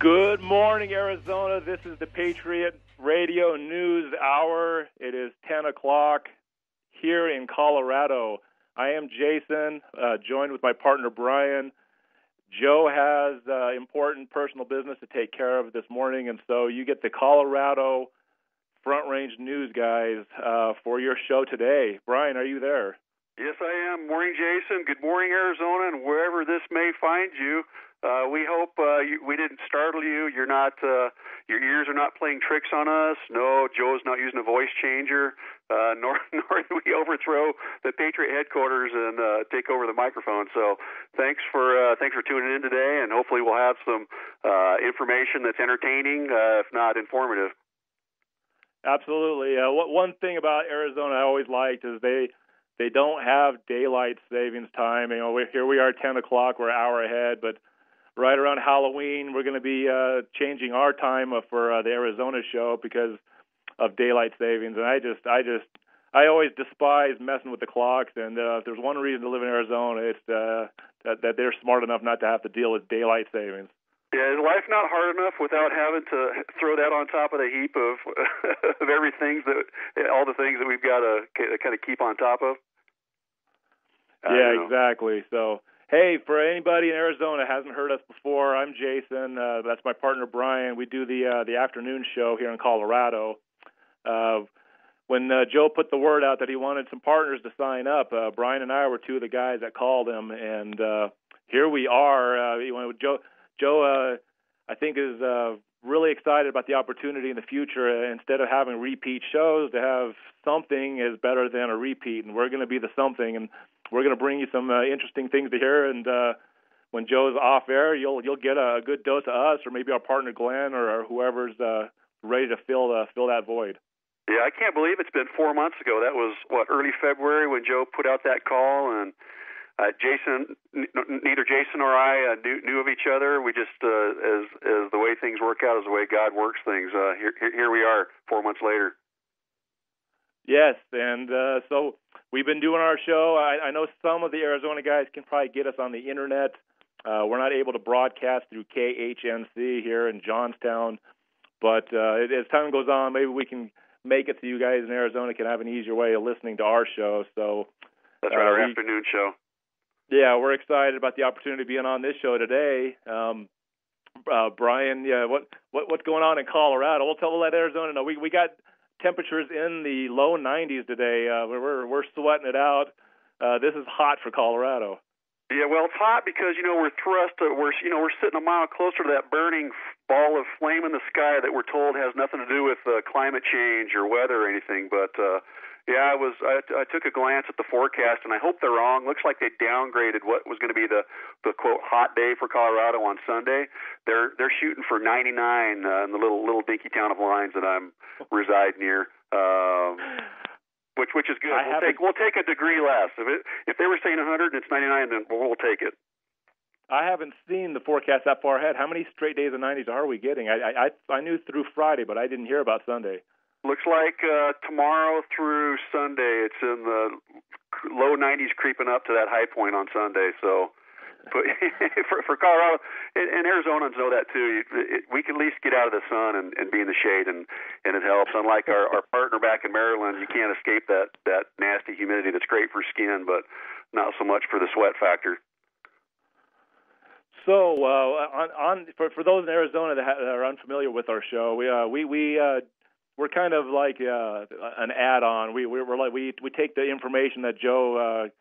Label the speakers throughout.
Speaker 1: Good morning, Arizona. This is the Patriot Radio News Hour. It is 10 o'clock here in Colorado. I am Jason, joined with my partner, Brian. Joe has important personal business to take care of this morning, and so you get the Colorado Front Range News guys for your show today. Brian, are you there?
Speaker 2: Yes, I am. Morning, Jason. Good morning, Arizona, and wherever this may find you. We hope we didn't startle you. You're not. Your ears are not playing tricks on us. No, Joe's not using a voice changer. Nor do we overthrow the Patriot headquarters and take over the microphone. So thanks for tuning in today, and hopefully we'll have some information that's entertaining, if not informative.
Speaker 1: Absolutely. One thing about Arizona I always liked is they don't have daylight savings time. You know, here we are 10 o'clock, we're an hour ahead, but right around Halloween we're going to be changing our time for the Arizona show because of daylight savings. And I always despise messing with the clocks, and if there's one reason to live in Arizona, it's that they're smart enough not to have to deal with daylight savings.
Speaker 2: Yeah, is life not hard enough without having to throw that on top of the heap of of all the things that we've got to kind of keep on top of?
Speaker 1: Yeah, exactly. So, hey, for anybody in Arizona who hasn't heard us before, I'm Jason. That's my partner, Brian. We do the afternoon show here in Colorado. When Joe put the word out that he wanted some partners to sign up, Brian and I were two of the guys that called him, and here we are. Joe, I think, is really excited about the opportunity in the future. Instead of having repeat shows, to have something is better than a repeat, and we're going to be the something, and we're going to bring you some interesting things to hear. And when Joe's off air, you'll get a good dose of us, or maybe our partner Glenn, or whoever's ready to fill that void.
Speaker 2: Yeah, I can't believe it's been 4 months ago. That was early February when Joe put out that call, and neither Jason or I knew of each other. We just, as the way things work out, is the way God works things. Here we are, 4 months later.
Speaker 1: Yes, and so we've been doing our show. I know some of the Arizona guys can probably get us on the internet. We're not able to broadcast through KHNC here in Johnstown, but as time goes on, maybe we can make it so you guys in Arizona can have an easier way of listening to our show. So
Speaker 2: that's right, our afternoon show.
Speaker 1: Yeah, we're excited about the opportunity of being on this show today. Brian, what's going on in Colorado? We'll let Arizona know. We got temperatures in the low 90s today. We're sweating it out. This is hot for Colorado.
Speaker 2: Yeah, well, it's hot because we're sitting a mile closer to that burning ball of flame in the sky that we're told has nothing to do with climate change or weather or anything. But yeah, I took a glance at the forecast, and I hope they're wrong. Looks like they downgraded what was going to be the quote hot day for Colorado on Sunday. They're shooting for 99 in the little dinky town of Lines that I'm reside near. Which is good. We'll take a degree less. If they were saying 100 and it's 99, then we'll take it.
Speaker 1: I haven't seen the forecast that far ahead. How many straight days of 90s are we getting? I knew through Friday, but I didn't hear about Sunday.
Speaker 2: Looks like tomorrow through Sunday, it's in the low 90s, creeping up to that high point on Sunday. So, but for Colorado and Arizonans know that too. We can at least get out of the sun and be in the shade, and it helps. Unlike our partner back in Maryland, you can't escape that nasty humidity that's great for skin, but not so much for the sweat factor.
Speaker 1: So, for those in Arizona that are unfamiliar with our show, we're kind of like an add-on. We take the information that Joe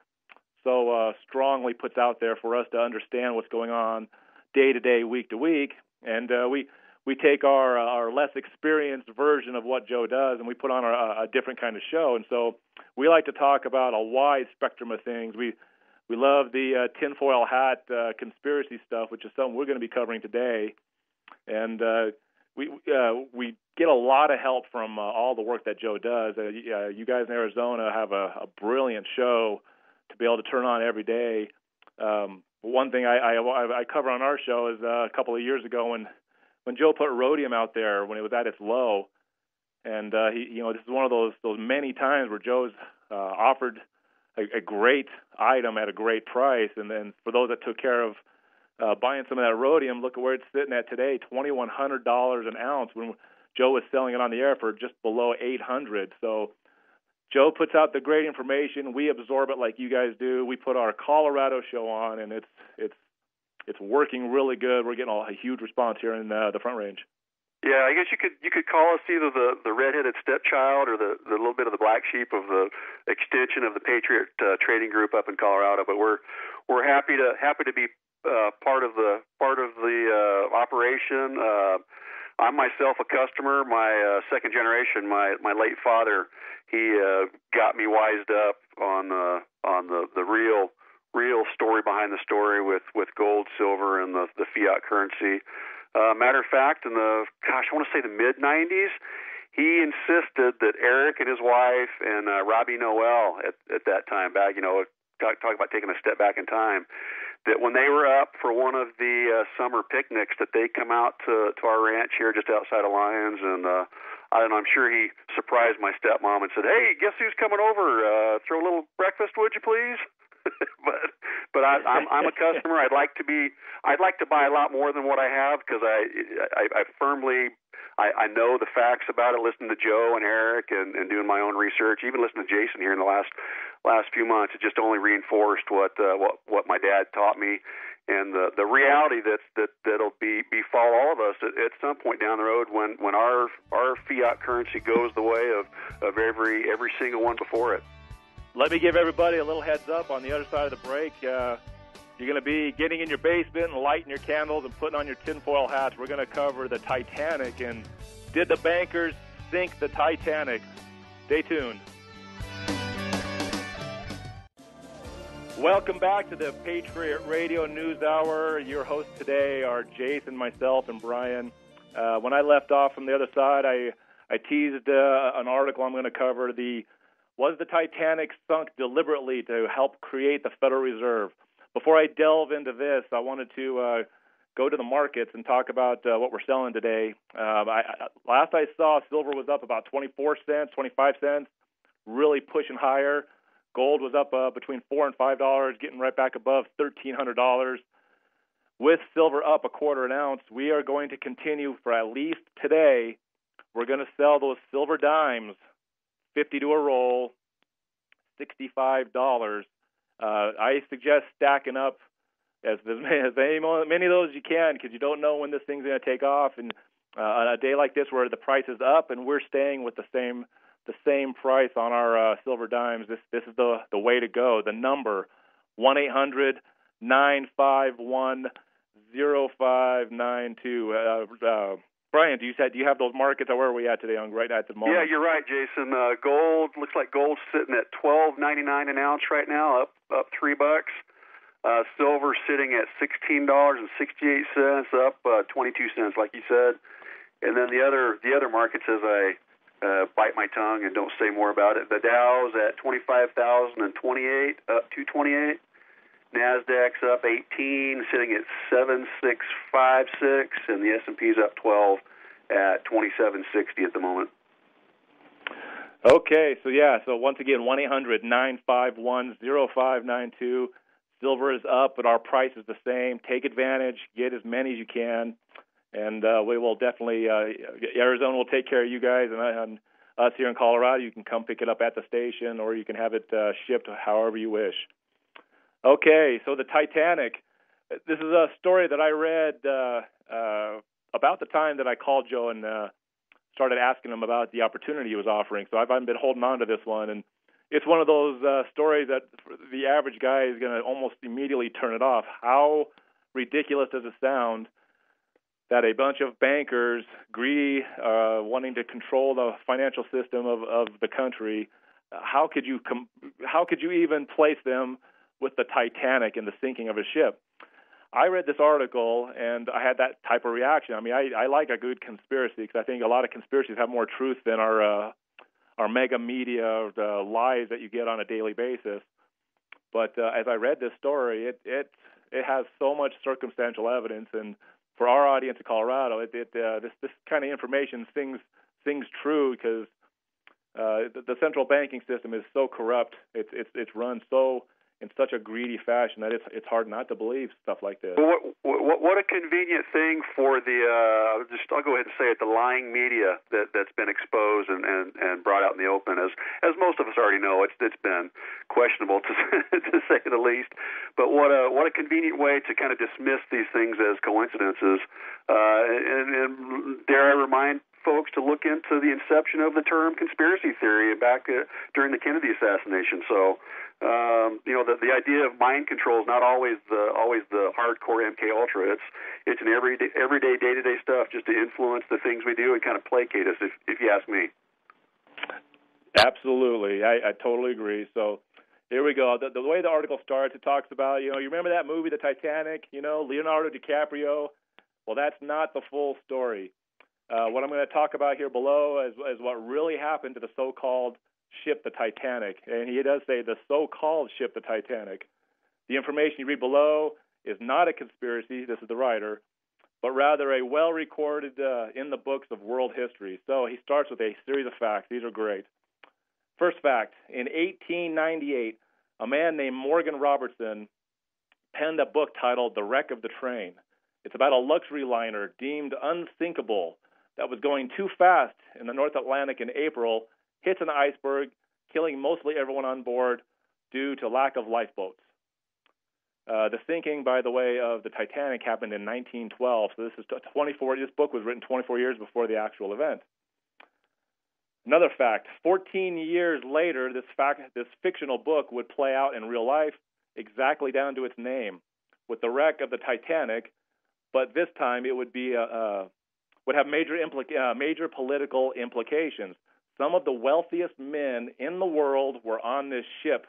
Speaker 1: so strongly puts out there for us to understand what's going on day to day, week to week, and we take our less experienced version of what Joe does, and we put on a different kind of show. And so we like to talk about a wide spectrum of things. We love the tinfoil hat conspiracy stuff, which is something we're going to be covering today, and we get a lot of help from all the work that Joe does. You guys in Arizona have a brilliant show to be able to turn on every day. One thing I cover on our show is a couple of years ago when Joe put rhodium out there when it was at its low, and this is one of those many times where Joe's offered a great item at a great price, and then for those that took care of buying some of that rhodium. Look at where it's sitting at today, $2,100 an ounce, when Joe was selling it on the air for just below $800. So Joe puts out the great information. We absorb it like you guys do. We put our Colorado show on, and it's working really good. We're getting a huge response here in the Front Range.
Speaker 2: Yeah, I guess you could call us either the redheaded stepchild or the little bit of the black sheep of the extension of the Patriot trading group up in Colorado. But we're happy to be part of the operation. I'm myself a customer. My second generation, my late father, he got me wised up on the real story behind the story with gold, silver, and the fiat currency. Matter of fact, in I want to say the mid-'90s, he insisted that Eric and his wife and Robbie Noel at that time, back, talk about taking a step back in time, that when they were up for one of the summer picnics, that they come out to our ranch here just outside of Lyons, and I don't know, I'm sure he surprised my stepmom and said, "Hey, guess who's coming over? Throw a little breakfast, would you please?" but I'm a customer. I'd like to buy a lot more than what I have, because I firmly know the facts about it, listening to Joe and Eric and doing my own research, even listening to Jason here in the last few months. It just only reinforced what my dad taught me, and the reality that'll befall all of us at some point down the road when our fiat currency goes the way of every single one before it.
Speaker 1: Let me give everybody a little heads up on the other side of the break. You're going to be getting in your basement and lighting your candles and putting on your tinfoil hats. We're going to cover the Titanic, and did the bankers sink the Titanic? Stay tuned. Welcome back to the Patriot Radio News Hour. Your hosts today are Jason, myself, and Brian. When I left off from the other side, I teased an article I'm going to cover. Was the Titanic sunk deliberately to help create the Federal Reserve? Before I delve into this, I wanted to go to the markets and talk about what we're selling today. Last I saw, silver was up about 24 cents, 25 cents, really pushing higher. Gold was up between $4 and $5, getting right back above $1,300. With silver up a quarter an ounce, we are going to continue for at least today. We're going to sell those silver dimes, 50 to a roll, $65. I suggest stacking up as many of those as you can, because you don't know when this thing's going to take off. And on a day like this where the price is up and we're staying with the same price on our silver dimes, this is the way to go. The number 1-800-951-0592. Brian, do you have those markets? Where are we at today right at the moment?
Speaker 2: Yeah, you're right, Jason. Gold looks like gold's sitting at $12.99 an ounce right now, up $3. Silver sitting at $16.68, up 22 cents, like you said. And then the other markets, as I bite my tongue and don't say more about it. The Dow's at 25,028, up 228. NASDAQ's up 18, sitting at 7656, and the S&P's up 12 at 2760 at the moment.
Speaker 1: Okay, so once again, 1-800-951-0592. Silver is up, but our price is the same. Take advantage, get as many as you can, and we will definitely, Arizona will take care of you guys, and us here in Colorado, you can come pick it up at the station, or you can have it shipped however you wish. Okay, so the Titanic. This is a story that I read about the time that I called Joe and started asking him about the opportunity he was offering. So I've been holding on to this one, and it's one of those stories that the average guy is going to almost immediately turn it off. How ridiculous does it sound that a bunch of bankers, greedy, wanting to control the financial system of the country, how could you even place them with the Titanic and the sinking of a ship? I read this article, and I had that type of reaction. I mean, I like a good conspiracy, because I think a lot of conspiracies have more truth than our mega media, the lies that you get on a daily basis. But as I read this story, it has so much circumstantial evidence, and for our audience in Colorado, this kind of information sings true, because the central banking system is so corrupt. It's run so in such a greedy fashion that it's hard not to believe stuff like this.
Speaker 2: Well, what a convenient thing for the I'll go ahead and say it, the lying media that's been exposed and brought out in the open. As most of us already know, it's been questionable to to say the least. But what a convenient way to kind of dismiss these things as coincidences. And dare I remind folks to look into the inception of the term conspiracy theory back during the Kennedy assassination. So, the idea of mind control is not always the hardcore MK Ultra. It's an everyday day-to-day stuff just to influence the things we do and kind of placate us, if you ask me.
Speaker 1: Absolutely, I totally agree. So here we go. The way the article starts, it talks about, you remember that movie, The Titanic, Leonardo DiCaprio? Well, that's not the full story. What I'm going to talk about here below is what really happened to the so-called ship, the Titanic. And he does say the so-called ship, the Titanic. The information you read below is not a conspiracy, this is the writer, but rather a well-recorded in the books of world history. So he starts with a series of facts. These are great. First fact, in 1898, a man named Morgan Robertson penned a book titled The Wreck of the Train. It's about a luxury liner deemed unsinkable that was going too fast in the North Atlantic in April, hits an iceberg, killing mostly everyone on board due to lack of lifeboats. The sinking, by the way, of the Titanic happened in 1912, so this book was written 24 years before the actual event. Another fact, 14 years later, this fictional book would play out in real life exactly down to its name, with the wreck of the Titanic, but this time it would be would have major political implications. Some of the wealthiest men in the world were on this ship.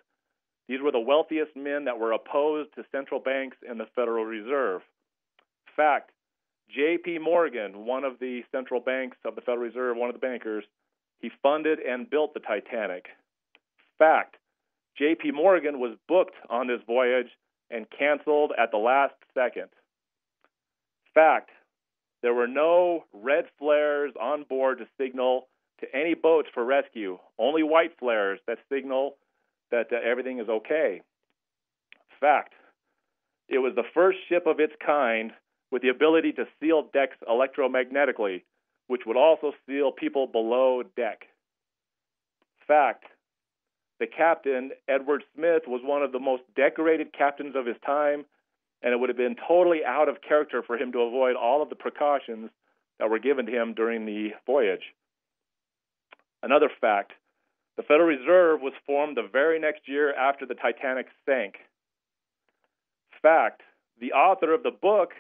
Speaker 1: These were the wealthiest men that were opposed to central banks and the Federal Reserve. Fact, J.P. Morgan, one of the central banks of the Federal Reserve, one of the bankers, he funded and built the Titanic. Fact, J.P. Morgan was booked on this voyage and canceled at the last second. Fact, there were no red flares on board to signal to any boats for rescue, only white flares that signal that everything is okay. Fact, it was the first ship of its kind with the ability to seal decks electromagnetically, which would also seal people below deck. Fact, the captain, Edward Smith, was one of the most decorated captains of his time, and it would have been totally out of character for him to avoid all of the precautions that were given to him during the voyage. Another fact, the Federal Reserve was formed the very next year after the Titanic sank. Fact, the author of the book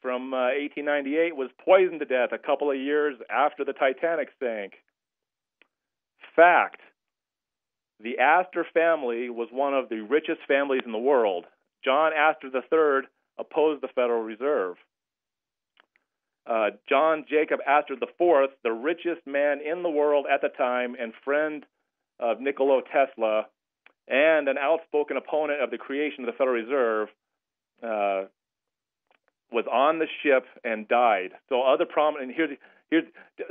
Speaker 1: from 1898 was poisoned to death a couple of years after the Titanic sank. Fact, the Astor family was one of the richest families in the world. John Astor III opposed the Federal Reserve. John Jacob Astor IV, the richest man in the world at the time and friend of Nikola Tesla, and an outspoken opponent of the creation of the Federal Reserve, was on the ship and died. So other prominent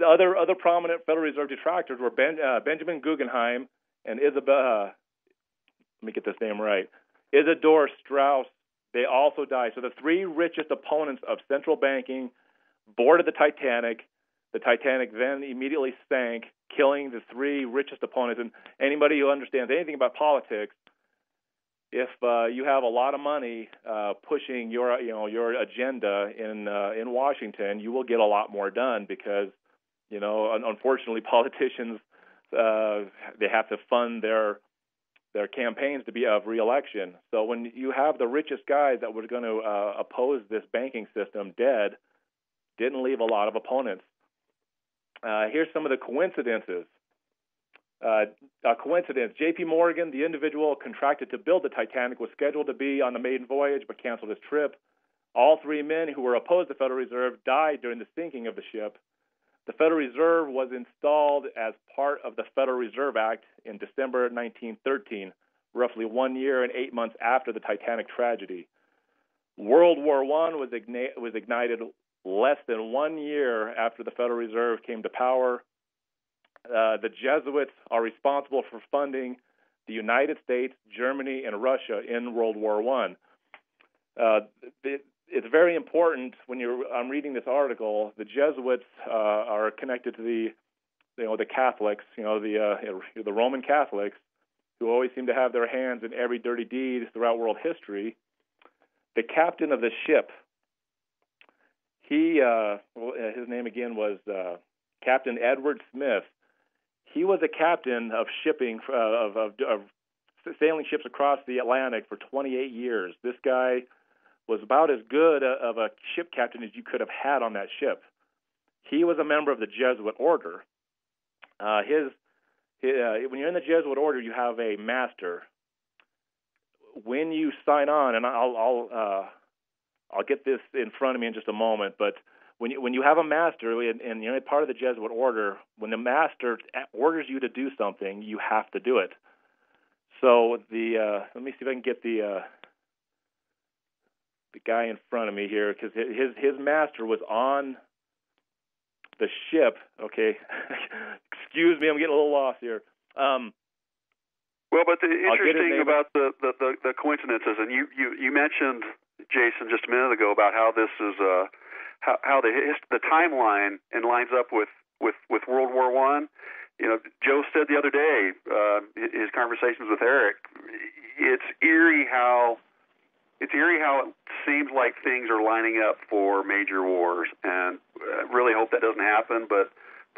Speaker 1: other prominent Federal Reserve detractors were Benjamin Guggenheim and Isabella. Let me get this name right. Isidore Strauss. They also died. So the three richest opponents of central banking boarded the Titanic. The Titanic then immediately sank, killing the three richest opponents. And anybody who understands anything about politics, if you have a lot of money pushing your agenda in Washington, you will get a lot more done because unfortunately politicians they have to fund their campaigns to be of re-election. So when you have the richest guys that were going to oppose this banking system dead, didn't leave a lot of opponents. Here's some of the coincidences. A coincidence. J.P. Morgan, the individual contracted to build the Titanic, was scheduled to be on the maiden voyage but canceled his trip. All three men who were opposed to the Federal Reserve died during the sinking of the ship. The Federal Reserve was installed as part of the Federal Reserve Act in December 1913, roughly 1 year and 8 months after the Titanic tragedy. World War I was ignited less than 1 year after the Federal Reserve came to power. The Jesuits are responsible for funding the United States, Germany, and Russia in World War I. It's very important when I'm reading this article. The Jesuits are connected to the Catholics, the Roman Catholics, who always seem to have their hands in every dirty deed throughout world history. The captain of the ship, his name again was Captain Edward Smith. He was a captain of shipping of sailing ships across the Atlantic for 28 years. This guy was about as good of a ship captain as you could have had on that ship. He was a member of the Jesuit order. When you're in the Jesuit order, you have a master. When you sign on, and I'll get this in front of me in just a moment, but when you have a master and you're part of the Jesuit order, when the master orders you to do something, you have to do it. So let me see if I can get the guy in front of me here, because his master was on the ship. Okay, excuse me, I'm getting a little lost here.
Speaker 2: Well, but the interesting about the coincidences, and you mentioned, Jason, just a minute ago about how this is how the timeline and lines up with World War I. Joe said the other day, his conversations with Eric, it's eerie how it seems like things are lining up for major wars, and I really hope that doesn't happen. But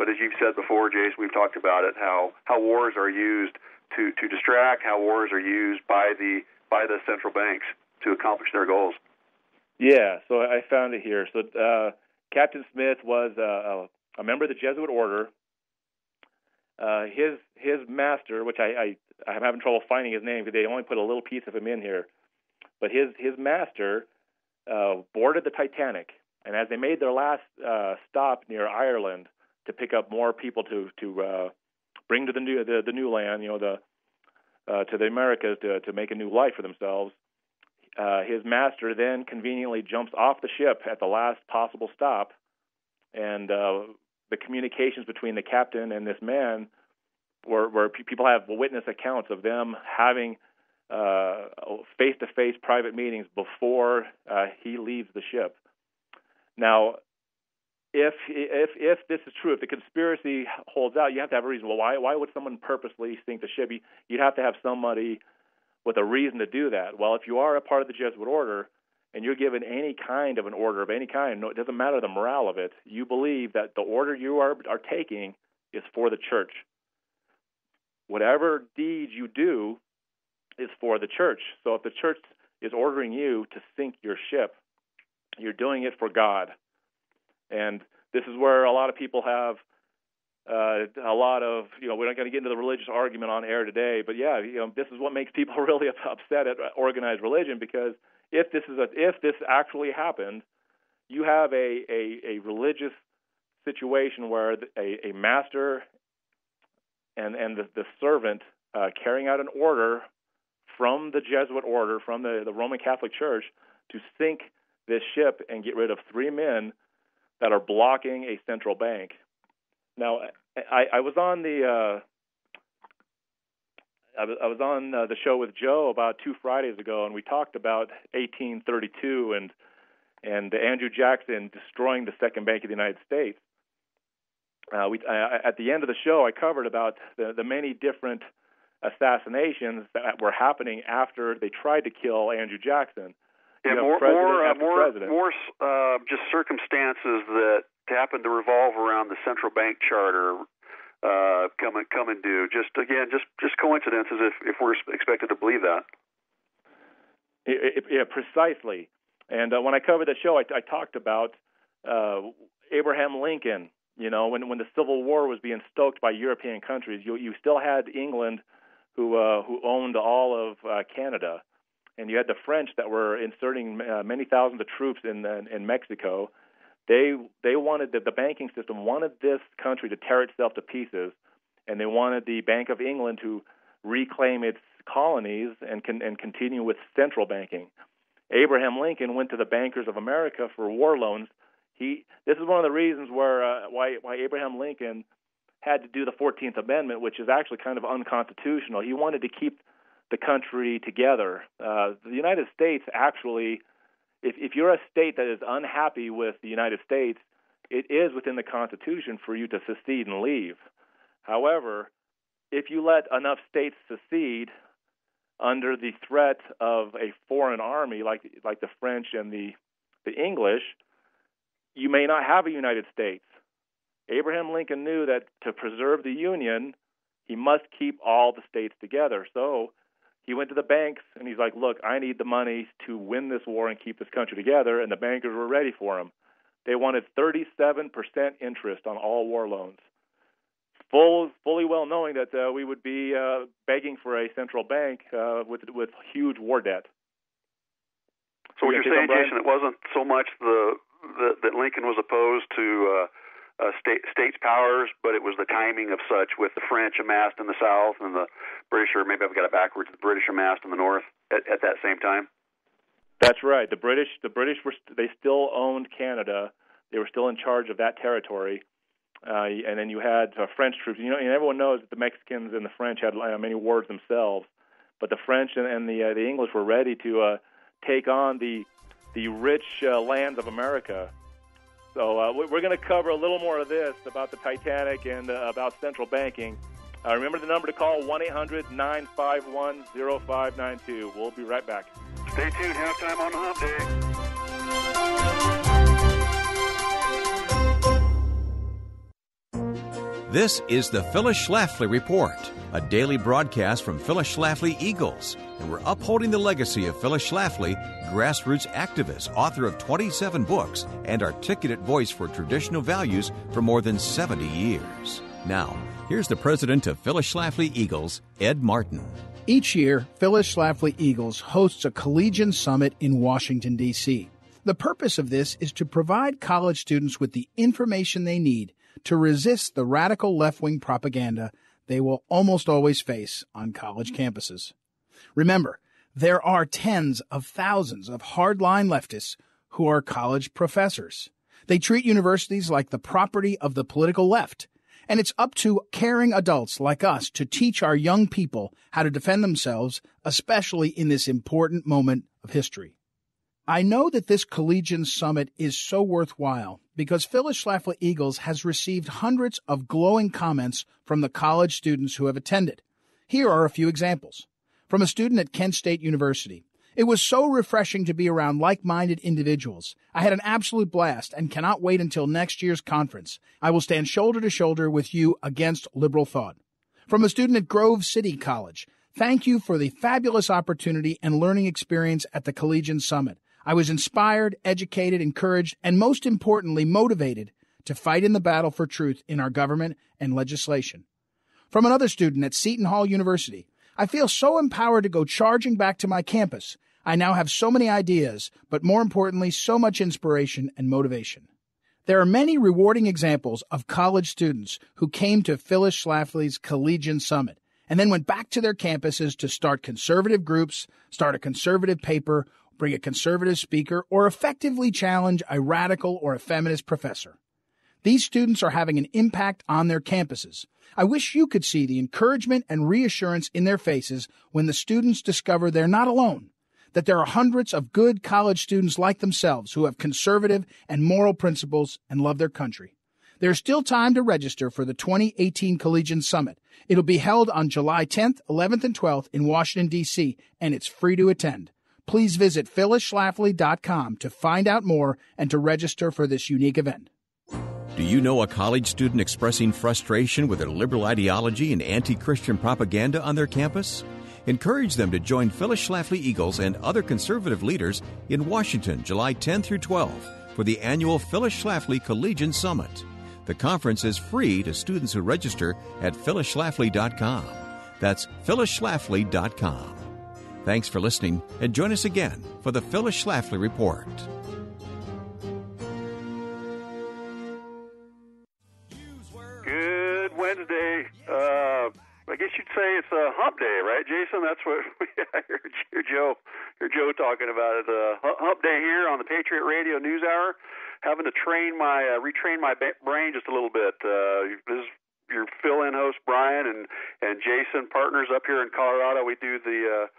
Speaker 2: as you've said before, Jason, we've talked about it, how wars are used to distract, how wars are used by the central banks to accomplish their goals.
Speaker 1: Yeah, so I found it here. So Captain Smith was a member of the Jesuit order. His master, which I'm having trouble finding his name because they only put a little piece of him in here, but his master boarded the Titanic, and as they made their last stop near Ireland to pick up more people to bring to the new land, to the Americas to make a new life for themselves, his master then conveniently jumps off the ship at the last possible stop, and the communications between the captain and this man, where people have witness accounts of them having face-to-face private meetings before he leaves the ship. Now, if this is true, if the conspiracy holds out, you have to have a reason. Well, why would someone purposely sink the ship? You'd have to have somebody with a reason to do that. Well, if you are a part of the Jesuit order and you're given any kind of an order of any kind, it doesn't matter the morale of it, you believe that the order you are taking is for the church. Whatever deed you do is for the church. So if the church is ordering you to sink your ship, you're doing it for God. And this is where a lot of people have a lot of, we're not going to get into the religious argument on air today, but yeah, this is what makes people really upset at organized religion, because if this actually happened, you have a religious situation where a master and the servant carrying out an order from the Jesuit order, from the Roman Catholic Church, to sink this ship and get rid of 3 men that are blocking a central bank. Now, I was on the show with Joe about 2 Fridays ago, and we talked about 1832 and Andrew Jackson destroying the second bank of the United States. At the end of the show, I covered about the many different assassinations that were happening after they tried to kill Andrew Jackson.
Speaker 2: Yeah, more just circumstances that happen to revolve around the central bank charter coming due. Just coincidences if we're expected to believe that.
Speaker 1: Yeah, precisely. And when I covered the show, I talked about Abraham Lincoln. When the Civil War was being stoked by European countries, you still had England, who owned all of Canada. And you had the French that were inserting many thousands of troops in Mexico. They wanted the banking system wanted this country to tear itself to pieces, and they wanted the Bank of England to reclaim its colonies and continue with central banking. Abraham Lincoln went to the Bankers of America for war loans. This is one of the reasons why Abraham Lincoln had to do the 14th Amendment, which is actually kind of unconstitutional. He wanted to keep the country together. The United States actually, if you're a state that is unhappy with the United States, it is within the Constitution for you to secede and leave. However, if you let enough states secede under the threat of a foreign army like the French and the English, you may not have a United States. Abraham Lincoln knew that to preserve the Union, he must keep all the states together. So he went to the banks and he's like, look, I need the money to win this war and keep this country together, and the bankers were ready for him. They wanted 37% interest on all war loans, fully well knowing that we would be begging for a central bank with huge war debt.
Speaker 2: So what you're saying, Jason, it wasn't so much that Lincoln was opposed to states' powers, but it was the timing of such, with the French amassed in the South and the British, or maybe I've got it backwards, the British amassed in the North at that same time? That's
Speaker 1: right. The British they still owned Canada. They were still in charge of that territory. And then you had French troops. And everyone knows that the Mexicans and the French had many wars themselves, but the French and the English were ready to take on the rich lands of America. So we're going to cover a little more of this about the Titanic and about central banking. Remember the number to call, 1-800-951-0592. We'll be right back.
Speaker 2: Stay tuned. Halftime on the Hump
Speaker 3: Day. This is the Phyllis Schlafly Report, a daily broadcast from Phyllis Schlafly Eagles. And we're upholding the legacy of Phyllis Schlafly, grassroots activist, author of 27 books, and articulate voice for traditional values for more than 70 years. Now, here's the president of Phyllis Schlafly Eagles, Ed Martin.
Speaker 4: Each year, Phyllis Schlafly Eagles hosts a collegian summit in Washington, D.C. The purpose of this is to provide college students with the information they need to resist the radical left-wing propaganda they will almost always face on college campuses. Remember, there are tens of thousands of hardline leftists who are college professors. They treat universities like the property of the political left, and it's up to caring adults like us to teach our young people how to defend themselves, especially in this important moment of history. I know that this collegian summit is so worthwhile because Phyllis Schlafly Eagles has received hundreds of glowing comments from the college students who have attended. Here are a few examples. From a student at Kent State University, "It was so refreshing to be around like-minded individuals. I had an absolute blast and cannot wait until next year's conference. I will stand shoulder to shoulder with you against liberal thought." From a student at Grove City College, "Thank you for the fabulous opportunity and learning experience at the Collegian Summit. I was inspired, educated, encouraged, and most importantly, motivated to fight in the battle for truth in our government and legislation." From another student at Seton Hall University, "I feel so empowered to go charging back to my campus. I now have so many ideas, but more importantly, so much inspiration and motivation." There are many rewarding examples of college students who came to Phyllis Schlafly's Collegian Summit and then went back to their campuses to start conservative groups, start a conservative paper, bring a conservative speaker, or effectively challenge a radical or a feminist professor. These students are having an impact on their campuses. I wish you could see the encouragement and reassurance in their faces when the students discover they're not alone, that there are hundreds of good college students like themselves who have conservative and moral principles and love their country. There's still time to register for the 2018 Collegian Summit. It'll be held on July 10th, 11th, and 12th in Washington, D.C., and it's free to attend. Please visit phyllisschlafly.com to find out more and to register for this unique event.
Speaker 3: Do you know a college student expressing frustration with their liberal ideology and anti-Christian propaganda on their campus? Encourage them to join Phyllis Schlafly Eagles and other conservative leaders in Washington, July 10 through 12, for the annual Phyllis Schlafly Collegian Summit. The conference is free to students who register at phyllisschlafly.com. That's phyllisschlafly.com. Thanks for listening, and join us again for the Phyllis Schlafly Report.
Speaker 2: Good Wednesday. I guess you'd say it's a hump day, right, Jason? That's what I heard Joe talking about it. Hump day here on the Patriot Radio News Hour. Having to retrain my brain just a little bit. your fill-in host Brian and Jason, partners up here in Colorado. We do the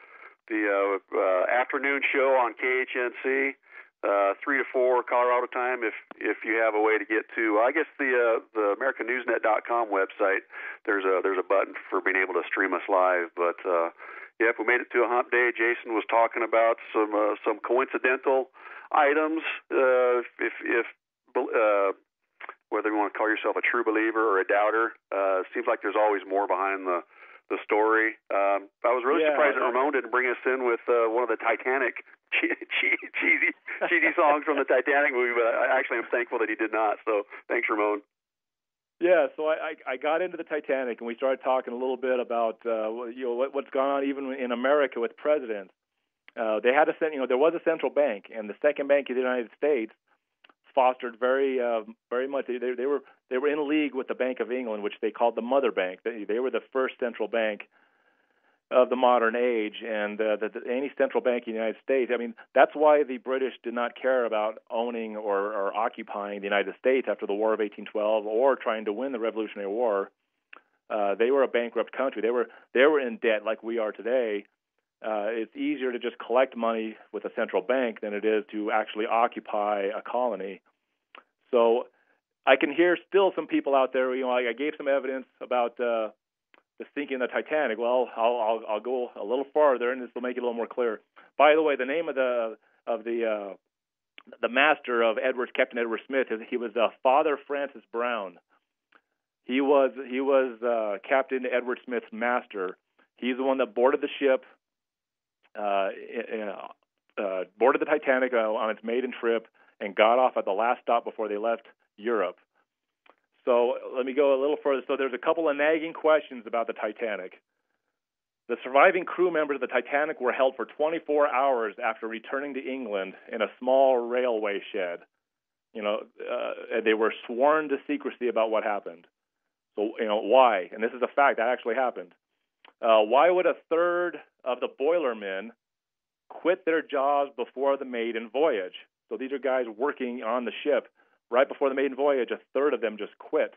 Speaker 2: afternoon show on KHNC, 3 to 4 Colorado time. If you have a way to get to, I guess the AmericanNewsNet.com website, there's a button for being able to stream us live. But if we made it to a hump day, Jason was talking about some coincidental items. If whether you want to call yourself a true believer or a doubter, seems like there's always more behind the story. I was really surprised that Ramon didn't bring us in with one of the Titanic cheesy songs from the Titanic movie, but actually I'm thankful that he did not. So thanks, Ramon.
Speaker 1: Yeah, so I got into the Titanic, and we started talking a little bit about what's gone on even in America with presidents. They had there was a central bank, and the second bank of the United States fostered very much. They were in league with the Bank of England, which they called the Mother Bank. They were the first central bank of the modern age, and any central bank in the United States. I mean, that's why the British did not care about owning or occupying the United States after the War of 1812 or trying to win the Revolutionary War. They were a bankrupt country. They were in debt like we are today. It's easier to just collect money with a central bank than it is to actually occupy a colony. So I can hear still some people out there. I gave some evidence about the sinking of the Titanic. Well, I'll go a little farther, and this will make it a little more clear. By the way, the name of the master of Captain Edward Smith, he was Father Francis Brown. He was Captain Edward Smith's master. He's the one that boarded the ship. Boarded the Titanic on its maiden trip and got off at the last stop before they left Europe. So let me go a little further. So there's a couple of nagging questions about the Titanic. The surviving crew members of the Titanic were held for 24 hours after returning to England in a small railway shed. They were sworn to secrecy about what happened. So, why? And this is a fact that actually happened. Why would a third of the boilermen quit their jobs before the maiden voyage? So these are guys working on the ship. Right before the maiden voyage, a third of them just quit.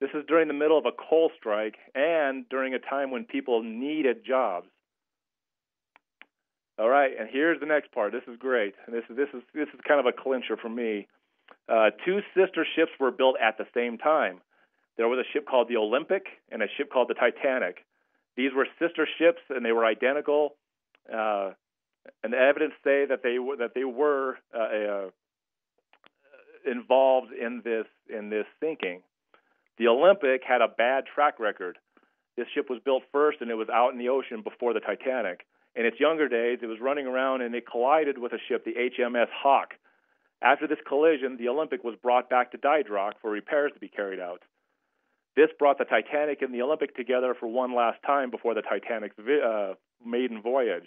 Speaker 1: This is during the middle of a coal strike and during a time when people needed jobs. All right, and here's the next part. This is great. And this is kind of a clincher for me. 2 sister ships were built at the same time. There was a ship called the Olympic and a ship called the Titanic. These were sister ships, and they were identical. And the evidence say that they were involved in this sinking. The Olympic had a bad track record. This ship was built first, and it was out in the ocean before the Titanic. In its younger days, it was running around, and it collided with a ship, the HMS Hawk. After this collision, the Olympic was brought back to dry dock for repairs to be carried out. This brought the Titanic and the Olympic together for one last time before the Titanic's maiden voyage.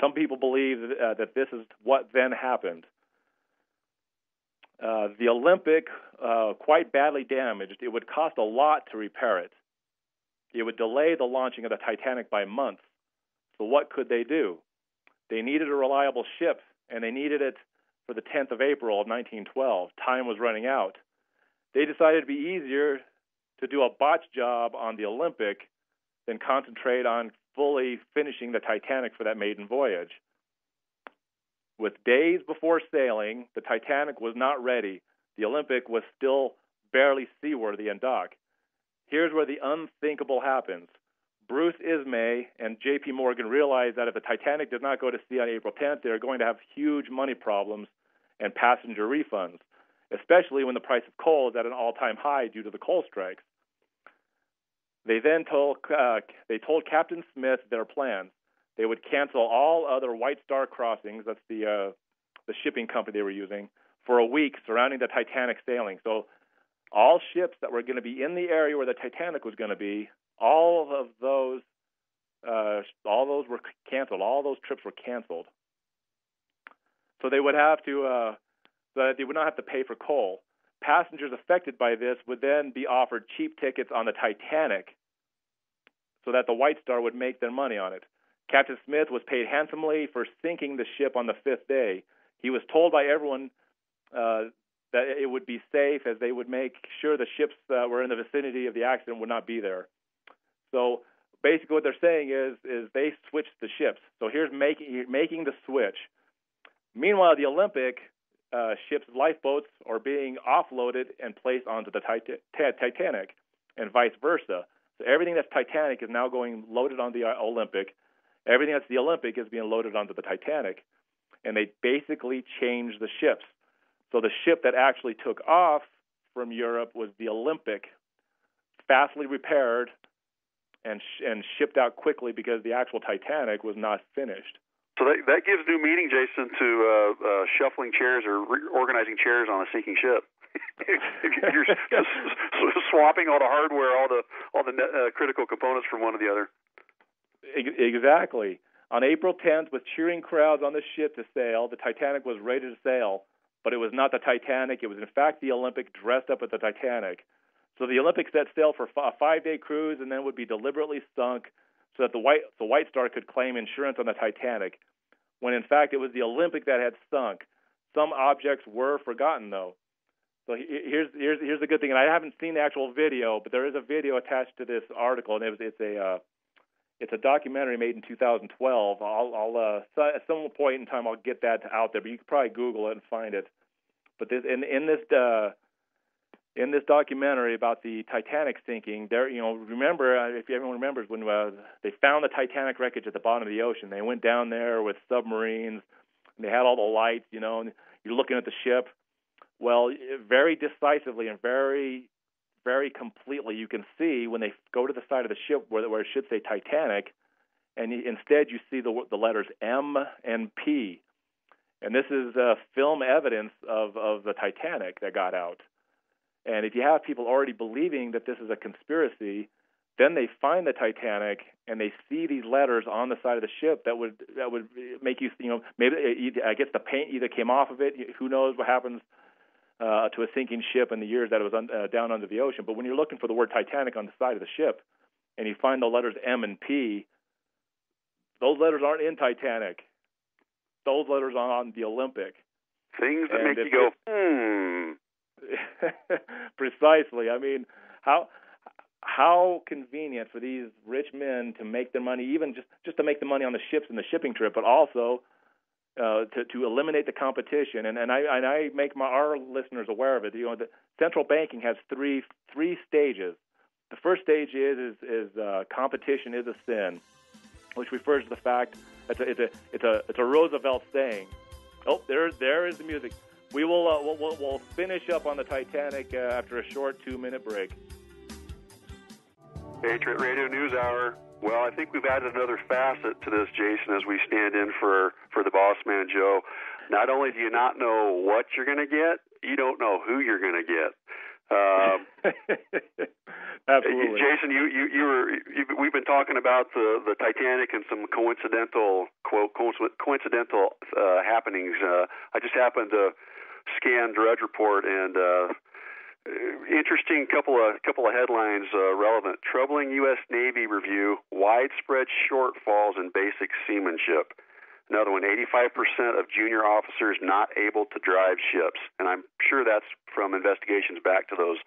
Speaker 1: Some people believe that this is what then happened. The Olympic, quite badly damaged, it would cost a lot to repair it. It would delay the launching of the Titanic by months. So what could they do? They needed a reliable ship, and they needed it for the 10th of April of 1912. Time was running out. They decided it'd be easier to do a botch job on the Olympic than concentrate on fully finishing the Titanic for that maiden voyage. With days before sailing, the Titanic was not ready. The Olympic was still barely seaworthy in dock. Here's where the unthinkable happens. Bruce Ismay and J.P. Morgan realized that if the Titanic did not go to sea on April 10th, they were going to have huge money problems and passenger refunds, especially when the price of coal is at an all-time high due to the coal strikes. They then told Captain Smith their plans. They would cancel all other White Star crossings, that's the shipping company they were using, for a week surrounding the Titanic sailing. So all ships that were going to be in the area where the Titanic was going to be, all those were canceled. All those trips were canceled. So they would have to, so that they would not have to pay for coal. Passengers affected by this would then be offered cheap tickets on the Titanic so that the White Star would make their money on it. Captain Smith was paid handsomely for sinking the ship on the 5th day. He was told by everyone that it would be safe, as they would make sure the ships that were in the vicinity of the accident would not be there. So basically what they're saying is they switched the ships. So here's making the switch. Meanwhile, the Olympic ships' lifeboats are being offloaded and placed onto the Titanic, and vice versa. So everything that's Titanic is now going loaded on the Olympic. Everything that's the Olympic is being loaded onto the Titanic. And they basically changed the ships. So the ship that actually took off from Europe was the Olympic, fastly repaired and shipped out quickly because the actual Titanic was not finished.
Speaker 2: So that gives new meaning, Jason, to shuffling chairs or organizing chairs on a sinking ship. You're swapping all the hardware, all the critical components from one to the other.
Speaker 1: Exactly. On April 10th, with cheering crowds on the ship to sail, the Titanic was ready to sail, but it was not the Titanic. It was, in fact, the Olympic dressed up as the Titanic. So the Olympic set sail for a 5-day cruise and then would be deliberately sunk so that the White Star could claim insurance on the Titanic, when in fact it was the Olympic that had sunk. Some objects were forgotten, though. So here's the good thing, and I haven't seen the actual video, but there is a video attached to this article, and it's a documentary made in 2012. I'll at some point in time I'll get that out there, but you can probably Google it and find it. But in this documentary about the Titanic sinking, there, remember, if everyone remembers, when they found the Titanic wreckage at the bottom of the ocean, they went down there with submarines, and they had all the lights, and you're looking at the ship. Well, very decisively and very, very completely, you can see when they go to the side of the ship where it should say Titanic, and instead you see the letters M and P. And this is film evidence of the Titanic that got out. And if you have people already believing that this is a conspiracy, then they find the Titanic and they see these letters on the side of the ship that would make you, maybe I guess the paint either came off of it. Who knows what happens to a sinking ship in the years that it was down under the ocean. But when you're looking for the word Titanic on the side of the ship and you find the letters M and P, those letters aren't in Titanic. Those letters are on the Olympic.
Speaker 2: Things that make you go,
Speaker 1: Precisely. I mean, how convenient for these rich men to make their money, even just to make the money on the ships and the shipping trip, but also to eliminate the competition. And I make our listeners aware of it. The central banking has three stages. The first stage is competition is a sin, which refers to the fact it's a Roosevelt saying. Oh, there is the music. We'll finish up on the Titanic after a short 2-minute break.
Speaker 2: Patriot Radio News Hour. Well, I think we've added another facet to this, Jason, as we stand in for the boss man, Joe. Not only do you not know what you're going to get, you don't know who you're going to get.
Speaker 1: Absolutely,
Speaker 2: Jason. We've been talking about the Titanic and some coincidental happenings. I just happened to scan Drudge Report and interesting couple of headlines relevant. Troubling U.S. Navy review: widespread shortfalls in basic seamanship. Another one: 85% of junior officers not able to drive ships. And I'm sure that's from investigations back to those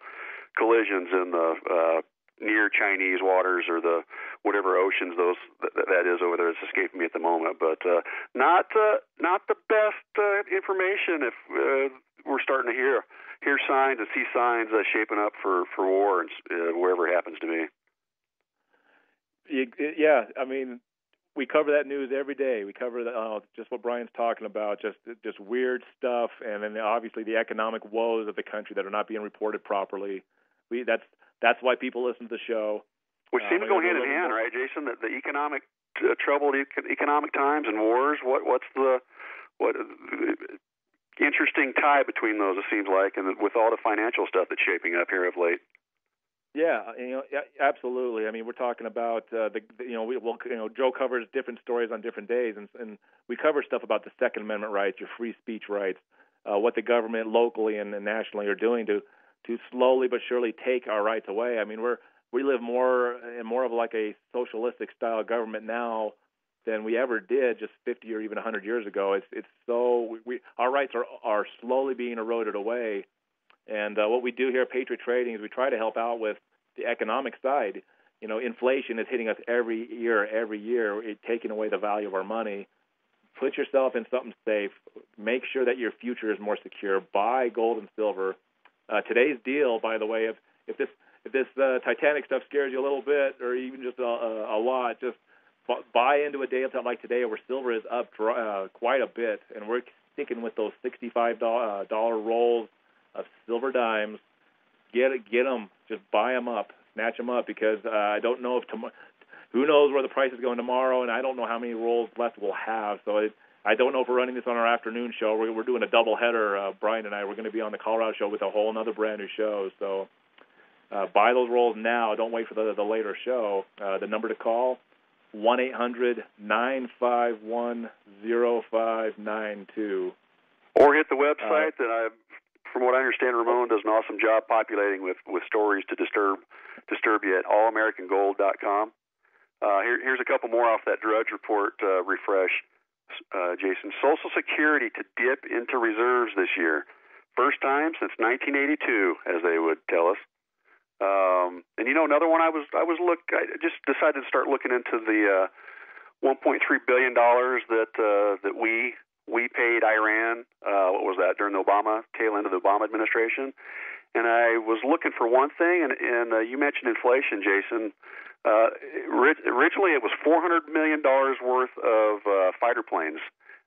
Speaker 2: collisions in the near Chinese waters or the whatever oceans that is over there. It's escaping me at the moment, but not the best information if we're starting to hear signs and see signs shaping up for war and wherever it happens to be.
Speaker 1: Yeah, I mean, we cover that news every day. We cover just what Brian's talking about, just weird stuff, and then obviously the economic woes of the country that are not being reported properly. That's why people listen to the show.
Speaker 2: Which seem to go hand in hand, right, Jason? The economic troubled economic times and wars. What's the interesting tie between those? It seems like, and with all the financial stuff that's shaping up here of late.
Speaker 1: Yeah, absolutely. I mean, we're talking about Joe covers different stories on different days, and we cover stuff about the Second Amendment rights, your free speech rights, what the government locally and nationally are doing to slowly but surely take our rights away. I mean, we live more and more of like a socialistic style government now than we ever did just 50 or even 100 years ago. Our rights are slowly being eroded away. And what we do here at Patriot Trading is we try to help out with the economic side. Inflation is hitting us every year, it's taking away the value of our money. Put yourself in something safe. Make sure that your future is more secure. Buy gold and silver. Today's deal, by the way, if this Titanic stuff scares you a little bit or even just a lot, just buy into a day like today where silver is up quite a bit, and we're sticking with those $65 rolls of silver dimes. Get them. Just buy them up. Snatch them up, because I don't know who knows where the price is going tomorrow, and I don't know how many rolls left we'll have. So I don't know if we're running this on our afternoon show. We're doing a double header, Brian and I. We're going to be on the Colorado show with a whole another brand new show. So buy those rolls now. Don't wait for the later show. The number to call, 1-800-951-0592.
Speaker 2: Or hit the website that from what I understand, Ramon does an awesome job populating with stories to disturb you at allamericangold.com. Here's a couple more off that Drudge Report refresh, Jason. Social Security to dip into reserves this year. First time since 1982, as they would tell us. And another one I just decided to start looking into the $1.3 billion that we paid Iran. What was that, during the tail end of the Obama administration? And I was looking for one thing, and you mentioned inflation, Jason. Originally, it was $400 million worth of fighter planes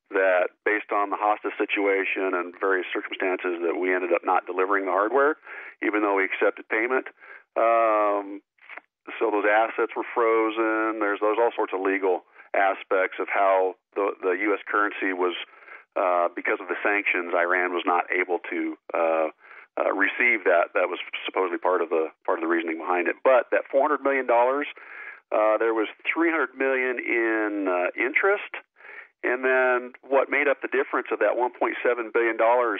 Speaker 2: that, based on the hostage situation and various circumstances, that we ended up not delivering the hardware, even though we accepted payment. So those assets were frozen. There's all sorts of legal aspects of how the U.S. currency was, because of the sanctions, Iran was not able to receive that. That was supposedly part of the reasoning behind it. But that $400 million, there was $300 million in interest, and then what made up the difference of that $1.7 billion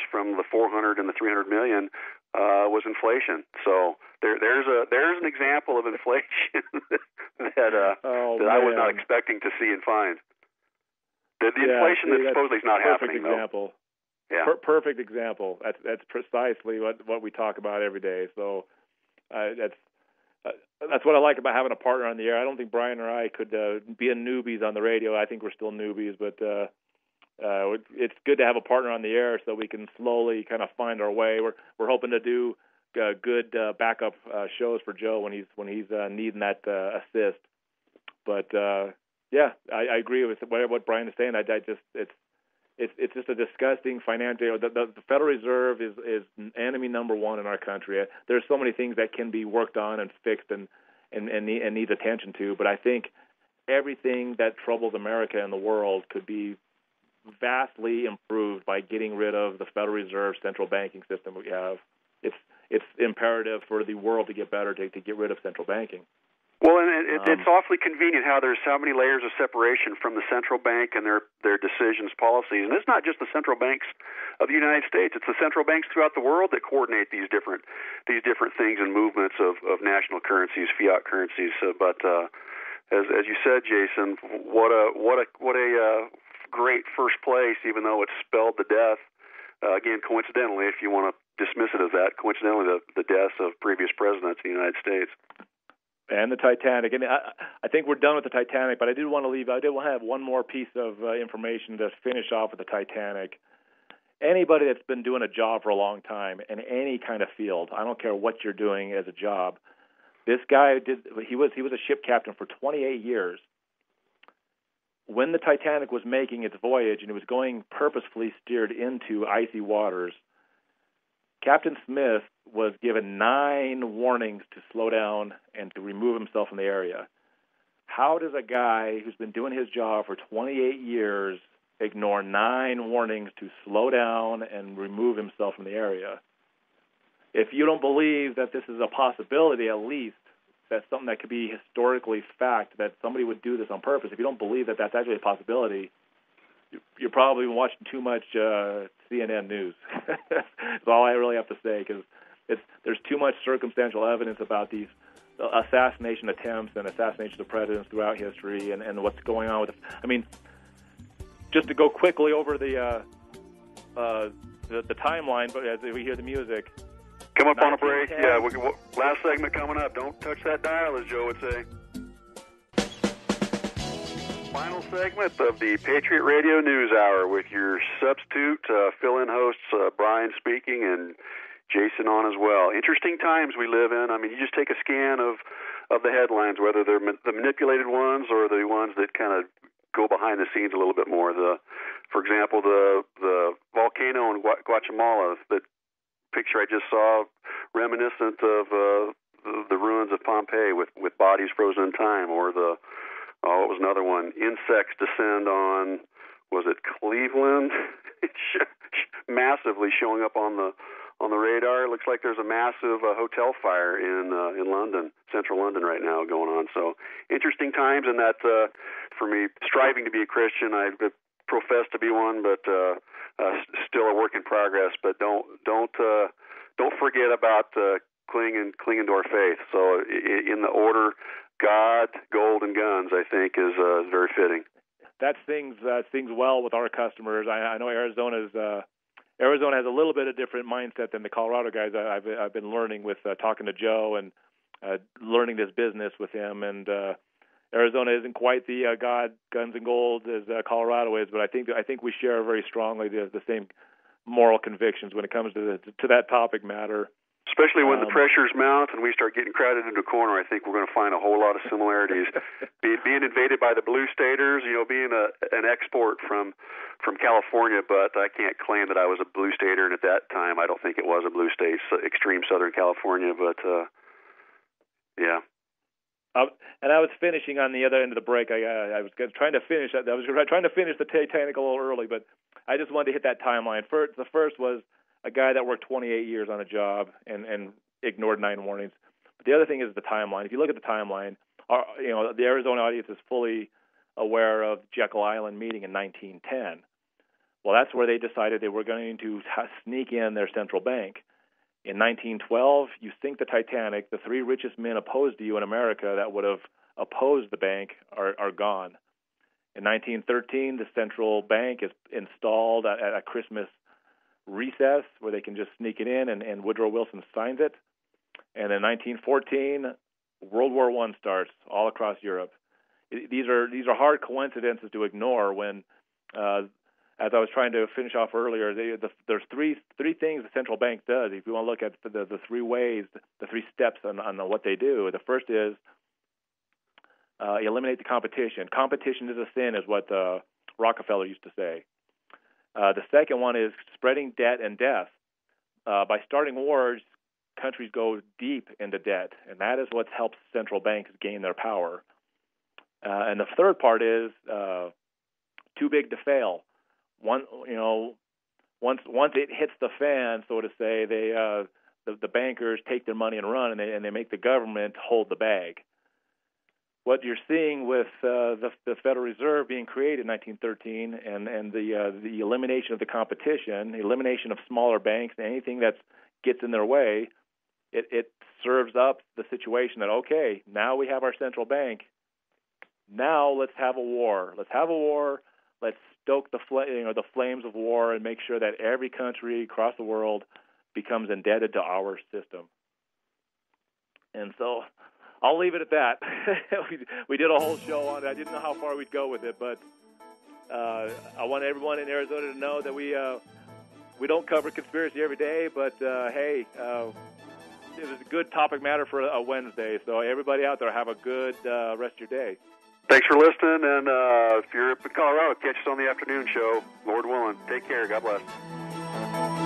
Speaker 2: from the 400 and the 300 million was inflation. So there's an example of inflation that I was not expecting to see and find. The inflation that supposedly is not happening,
Speaker 1: example.
Speaker 2: though. Yeah.
Speaker 1: Perfect example. That's precisely what we talk about every day. So that's what I like about having a partner on the air. I don't think Brian or I could be newbies on the radio. I think we're still newbies, but it's good to have a partner on the air so we can slowly kind of find our way. We're hoping to do good backup shows for Joe when he's needing that assist. But I agree with what Brian is saying. It's just a disgusting financial. The Federal Reserve is enemy number one in our country. There's so many things that can be worked on and fixed and needs attention to. But I think everything that troubles America and the world could be vastly improved by getting rid of the Federal Reserve central banking system we have. It's imperative for the world to get better to get rid of central banking.
Speaker 2: Well, and it's awfully convenient how there's so many layers of separation from the central bank and their decisions, policies. And it's not just the central banks of the United States; it's the central banks throughout the world that coordinate these different things and movements of national currencies, fiat currencies. But as you said, Jason, what a great first place, even though it's spelled the death. Again, coincidentally, if you want to dismiss it as that, coincidentally, the deaths of previous presidents of the United States.
Speaker 1: And the Titanic. And I think we're done with the Titanic, but I did want to have one more piece of information to finish off with the Titanic. Anybody that's been doing a job for a long time in any kind of field, I don't care what you're doing as a job, this guy he was a ship captain for 28 years. When the Titanic was making its voyage and it was going purposefully steered into icy waters, Captain Smith was given 9 warnings to slow down and to remove himself from the area. How does a guy who's been doing his job for 28 years ignore 9 warnings to slow down and remove himself from the area? If you don't believe that this is a possibility, at least, that's something that could be historically fact, that somebody would do this on purpose, if you don't believe that that's actually a possibility, you're probably watching too much CNN news. That's all I really have to say, because there's too much circumstantial evidence about these assassination attempts and assassinations of presidents throughout history, and what's going on with it. I mean, just to go quickly over the timeline, but as we hear the music.
Speaker 2: Come up on a break. Yeah, last segment coming up. Don't touch that dial, as Joe would say. Final segment of the Patriot Radio News Hour with your substitute fill-in hosts, Brian speaking and Jason on as well. Interesting times we live in. I mean, you just take a scan of the headlines, whether they're the manipulated ones or the ones that kind of go behind the scenes a little bit more. For example, the volcano in Guatemala, the picture I just saw, reminiscent of the ruins of Pompeii with bodies frozen in time, or what was another one? Insects descend on, was it Cleveland? Massively showing up on the radar. It looks like there's a massive hotel fire in London, central London right now going on. So interesting times, and that for me, striving to be a Christian, I profess to be one, but still a work in progress. But don't forget about clinging to our faith. So in the order, God, gold, and guns, I think, is very fitting.
Speaker 1: That sings well with our customers. I know Arizona has a little bit of different mindset than the Colorado guys. I've been learning with talking to Joe and learning this business with him. And Arizona isn't quite the God, guns, and gold as Colorado is, but I think we share very strongly the same moral convictions when it comes to that topic matter.
Speaker 2: Especially when the pressures mount and we start getting crowded into a corner, I think we're going to find a whole lot of similarities. Being invaded by the blue staters, being an export from California, but I can't claim that I was a blue stater, and at that time I don't think it was a blue state, extreme Southern California, but yeah.
Speaker 1: And I was finishing on the other end of the break. I was trying to finish. I was trying to finish the Titanic a little early, but I just wanted to hit that timeline. The first was a guy that worked 28 years on a job and ignored 9 warnings. But the other thing is the timeline. If you look at the timeline, the Arizona audience is fully aware of Jekyll Island meeting in 1910. Well, that's where they decided they were going to sneak in their central bank. In 1912, you sink the Titanic. The 3 richest men opposed to you in America that would have opposed the bank are gone. In 1913, the central bank is installed at a Christmas recess where they can just sneak it in, and Woodrow Wilson signs it. And in 1914, World War I starts all across Europe. These are hard coincidences to ignore when, as I was trying to finish off earlier, there's three things the central bank does. If you want to look at the 3 ways, the 3 steps on what they do, the first is eliminate the competition. Competition is a sin, is what Rockefeller used to say. The second one is spreading debt and death. By starting wars, countries go deep into debt, and that is what helps central banks gain their power. And the third part is too big to fail. Once it hits the fan, so to say, the bankers take their money and run, and they make the government hold the bag. What you're seeing with the Federal Reserve being created in 1913 and the elimination of the competition, the elimination of smaller banks, anything that gets in their way, it serves up the situation that, okay, now we have our central bank. Now let's have a war. Let's stoke the flames of war and make sure that every country across the world becomes indebted to our system. And so I'll leave it at that. We did a whole show on it. I didn't know how far we'd go with it, but I want everyone in Arizona to know that we don't cover conspiracy every day, but hey, it was a good topic matter for a Wednesday. So everybody out there, have a good rest of your day.
Speaker 2: Thanks for listening, and if you're up in Colorado, catch us on the afternoon show, Lord willing. Take care. God bless.